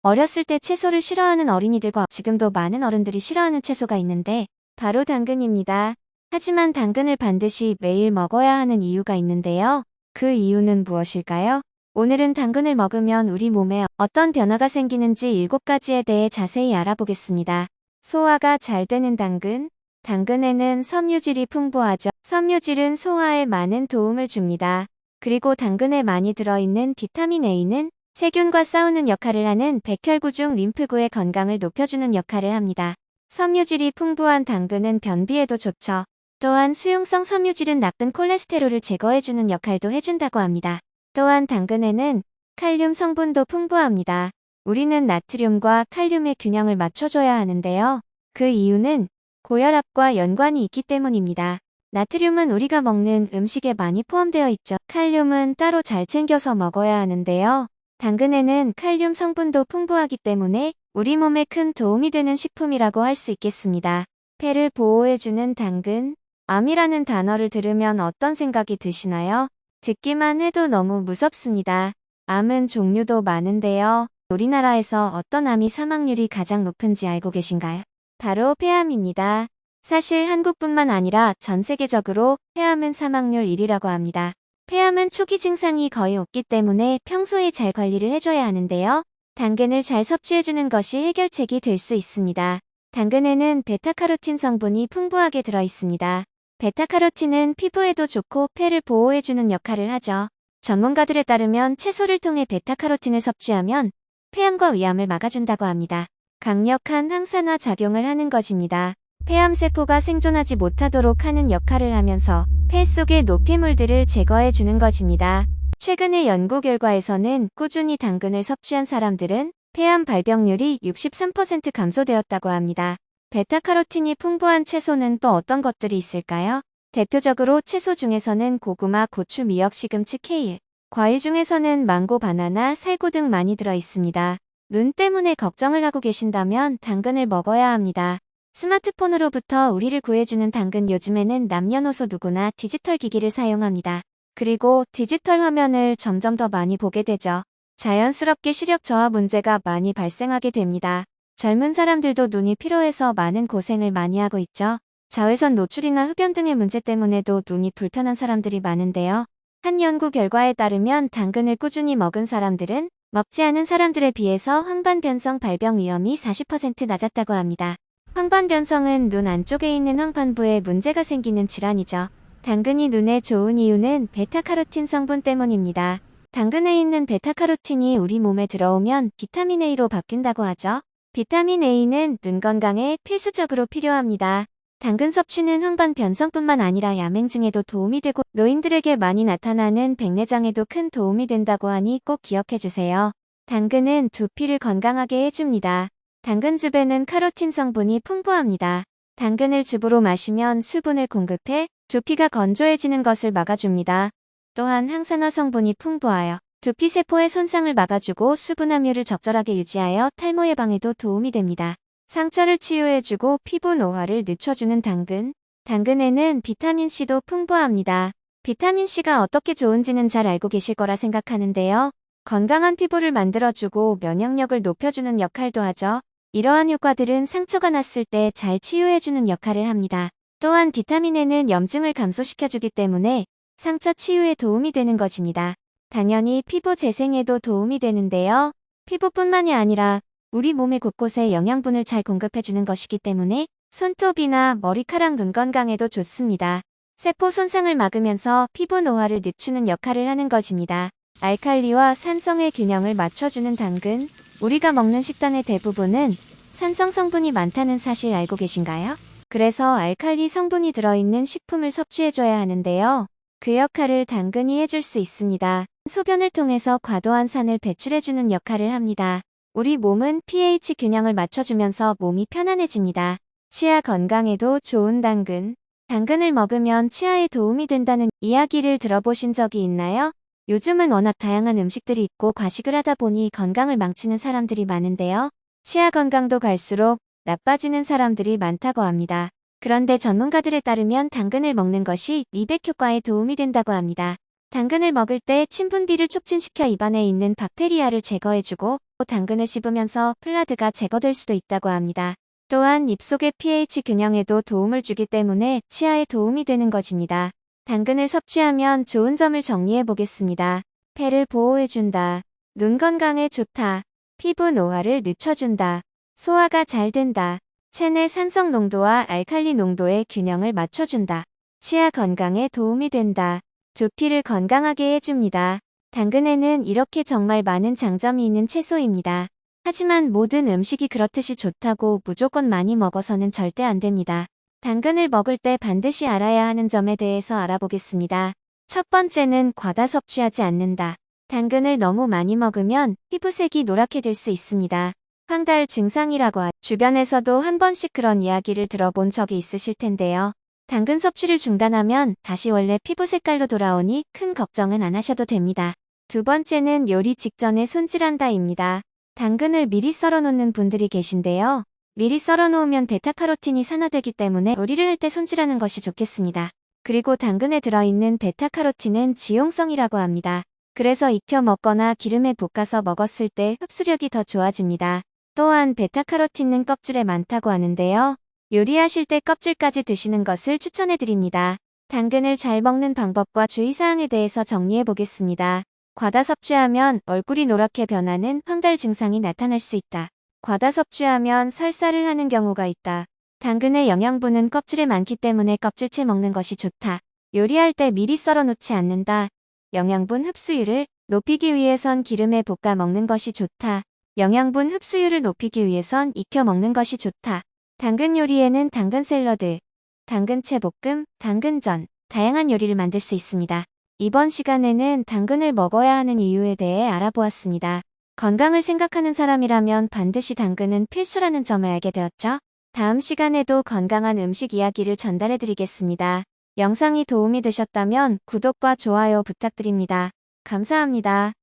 어렸을 때 채소를 싫어하는 어린이들과 지금도 많은 어른들이 싫어하는 채소가 있는데 바로 당근입니다. 하지만 당근을 반드시 매일 먹어야 하는 이유가 있는데요. 그 이유는 무엇일까요? 오늘은 당근을 먹으면 우리 몸에 어떤 변화가 생기는지 7가지에 대해 자세히 알아보겠습니다. 소화가 잘 되는 당근. 당근에는 섬유질이 풍부하죠. 섬유질은 소화에 많은 도움을 줍니다. 그리고 당근에 많이 들어있는 비타민 A는 세균과 싸우는 역할을 하는 백혈구 중 림프구의 건강을 높여주는 역할을 합니다. 섬유질이 풍부한 당근은 변비에도 좋죠. 또한 수용성 섬유질은 나쁜 콜레스테롤을 제거해주는 역할도 해준다고 합니다. 또한 당근에는 칼륨 성분도 풍부합니다. 우리는 나트륨과 칼륨의 균형을 맞춰줘야 하는데요. 그 이유는 고혈압과 연관이 있기 때문입니다. 나트륨은 우리가 먹는 음식에 많이 포함되어 있죠. 칼륨은 따로 잘 챙겨서 먹어야 하는데요. 당근에는 칼륨 성분도 풍부하기 때문에 우리 몸에 큰 도움이 되는 식품이라고 할 수 있겠습니다. 폐를 보호해주는 당근. 암이라는 단어를 들으면 어떤 생각이 드시나요? 듣기만 해도 너무 무섭습니다. 암은 종류도 많은데요. 우리나라에서 어떤 암이 사망률이 가장 높은지 알고 계신가요? 바로 폐암입니다. 사실 한국뿐만 아니라 전 세계적으로 폐암은 사망률 1위라고 합니다. 폐암은 초기 증상이 거의 없기 때문에 평소에 잘 관리를 해줘야 하는데요. 당근을 잘 섭취해주는 것이 해결책이 될 수 있습니다. 당근에는 베타카로틴 성분이 풍부하게 들어있습니다. 베타카로틴은 피부에도 좋고 폐를 보호해주는 역할을 하죠. 전문가들에 따르면 채소를 통해 베타카로틴을 섭취하면 폐암과 위암을 막아준다고 합니다. 강력한 항산화 작용을 하는 것입니다. 폐암세포가 생존하지 못하도록 하는 역할을 하면서 폐 속의 노폐물들을 제거해주는 것입니다. 최근의 연구 결과에서는 꾸준히 당근을 섭취한 사람들은 폐암 발병률이 63% 감소되었다고 합니다. 베타카로틴이 풍부한 채소는 또 어떤 것들이 있을까요? 대표적으로 채소 중에서는 고구마, 고추, 미역, 시금치, 케일. 과일 중에서는 망고, 바나나, 살구 등 많이 들어있습니다. 눈 때문에 걱정을 하고 계신다면 당근을 먹어야 합니다. 스마트폰으로부터 우리를 구해주는 당근. 요즘에는 남녀노소 누구나 디지털 기기를 사용합니다. 그리고 디지털 화면을 점점 더 많이 보게 되죠. 자연스럽게 시력 저하 문제가 많이 발생하게 됩니다. 젊은 사람들도 눈이 피로해서 많은 고생을 많이 하고 있죠. 자외선 노출이나 흡연 등의 문제 때문에도 눈이 불편한 사람들이 많은데요. 한 연구 결과에 따르면 당근을 꾸준히 먹은 사람들은 먹지 않은 사람들에 비해서 황반변성 발병 위험이 40% 낮았다고 합니다. 황반변성은 눈 안쪽에 있는 황반부에 문제가 생기는 질환이죠. 당근이 눈에 좋은 이유는 베타카로틴 성분 때문입니다. 당근에 있는 베타카로틴이 우리 몸에 들어오면 비타민 A로 바뀐다고 하죠. 비타민 A는 눈 건강에 필수적으로 필요합니다. 당근 섭취는 황반변성뿐만 아니라 야맹증에도 도움이 되고 노인들에게 많이 나타나는 백내장에도 큰 도움이 된다고 하니 꼭 기억해주세요. 당근은 두피를 건강하게 해줍니다. 당근즙에는 카로틴 성분이 풍부합니다. 당근을 즙으로 마시면 수분을 공급해 두피가 건조해지는 것을 막아줍니다. 또한 항산화 성분이 풍부하여 두피세포의 손상을 막아주고 수분 함유를 적절하게 유지하여 탈모 예방에도 도움이 됩니다. 상처를 치유해주고 피부 노화를 늦춰주는 당근. 당근에는 비타민C도 풍부합니다. 비타민C가 어떻게 좋은지는 잘 알고 계실 거라 생각하는데요. 건강한 피부를 만들어주고 면역력을 높여주는 역할도 하죠. 이러한 효과들은 상처가 났을 때 잘 치유해주는 역할을 합니다. 또한 비타민에는 염증을 감소시켜주기 때문에 상처 치유에 도움이 되는 것입니다. 당연히 피부 재생에도 도움이 되는데요. 피부뿐만이 아니라 우리 몸의 곳곳에 영양분을 잘 공급해주는 것이기 때문에 손톱이나 머리카락, 눈 건강에도 좋습니다. 세포 손상을 막으면서 피부 노화를 늦추는 역할을 하는 것입니다. 알칼리와 산성의 균형을 맞춰주는 당근. 우리가 먹는 식단의 대부분은 산성 성분이 많다는 사실 알고 계신가요? 그래서 알칼리 성분이 들어있는 식품을 섭취해줘야 하는데요. 그 역할을 당근이 해줄 수 있습니다. 소변을 통해서 과도한 산을 배출해주는 역할을 합니다. 우리 몸은 pH 균형을 맞춰주면서 몸이 편안해집니다. 치아 건강에도 좋은 당근. 당근을 먹으면 치아에 도움이 된다는 이야기를 들어보신 적이 있나요? 요즘은 워낙 다양한 음식들이 있고 과식을 하다 보니 건강을 망치는 사람들이 많은데요. 치아 건강도 갈수록 나빠지는 사람들이 많다고 합니다. 그런데 전문가들에 따르면 당근을 먹는 것이 미백 효과에 도움이 된다고 합니다. 당근을 먹을 때 침분비를 촉진시켜 입안에 있는 박테리아를 제거해주고 당근을 씹으면서 플라드가 제거될 수도 있다고 합니다. 또한 입속의 pH 균형에도 도움을 주기 때문에 치아에 도움이 되는 것입니다. 당근을 섭취하면 좋은 점을 정리해 보겠습니다. 폐를 보호해준다. 눈 건강에 좋다. 피부 노화를 늦춰준다. 소화가 잘 된다. 체내 산성 농도와 알칼리 농도의 균형을 맞춰준다. 치아 건강에 도움이 된다. 두피를 건강하게 해줍니다. 당근에는 이렇게 정말 많은 장점이 있는 채소입니다. 하지만 모든 음식이 그렇듯이 좋다고 무조건 많이 먹어서는 절대 안 됩니다. 당근을 먹을 때 반드시 알아야 하는 점에 대해서 알아보겠습니다. 첫 번째는 과다 섭취하지 않는다. 당근을 너무 많이 먹으면 피부색이 노랗게 될 수 있습니다. 황달 증상이라고 주변에서도 한 번씩 그런 이야기를 들어본 적이 있으실 텐데요. 당근 섭취를 중단하면 다시 원래 피부 색깔로 돌아오니 큰 걱정은 안 하셔도 됩니다. 두 번째는 요리 직전에 손질한다입니다. 당근을 미리 썰어 놓는 분들이 계신데요. 미리 썰어 놓으면 베타카로틴이 산화되기 때문에 요리를 할 때 손질하는 것이 좋겠습니다. 그리고 당근에 들어있는 베타카로틴은 지용성이라고 합니다. 그래서 익혀 먹거나 기름에 볶아서 먹었을 때 흡수력이 더 좋아집니다. 또한 베타카로틴은 껍질에 많다고 하는데요. 요리하실 때 껍질까지 드시는 것을 추천해드립니다. 당근을 잘 먹는 방법과 주의사항에 대해서 정리해 보겠습니다. 과다 섭취하면 얼굴이 노랗게 변하는 황달 증상이 나타날 수 있다. 과다 섭취하면 설사를 하는 경우가 있다. 당근의 영양분은 껍질에 많기 때문에 껍질째 먹는 것이 좋다. 요리할 때 미리 썰어 놓지 않는다. 영양분 흡수율을 높이기 위해선 기름에 볶아 먹는 것이 좋다. 영양분 흡수율을 높이기 위해선 익혀 먹는 것이 좋다. 당근 요리에는 당근 샐러드, 당근채 볶음, 당근전, 다양한 요리를 만들 수 있습니다. 이번 시간에는 당근을 먹어야 하는 이유에 대해 알아보았습니다. 건강을 생각하는 사람이라면 반드시 당근은 필수라는 점을 알게 되었죠? 다음 시간에도 건강한 음식 이야기를 전달해 드리겠습니다. 영상이 도움이 되셨다면 구독과 좋아요 부탁드립니다. 감사합니다.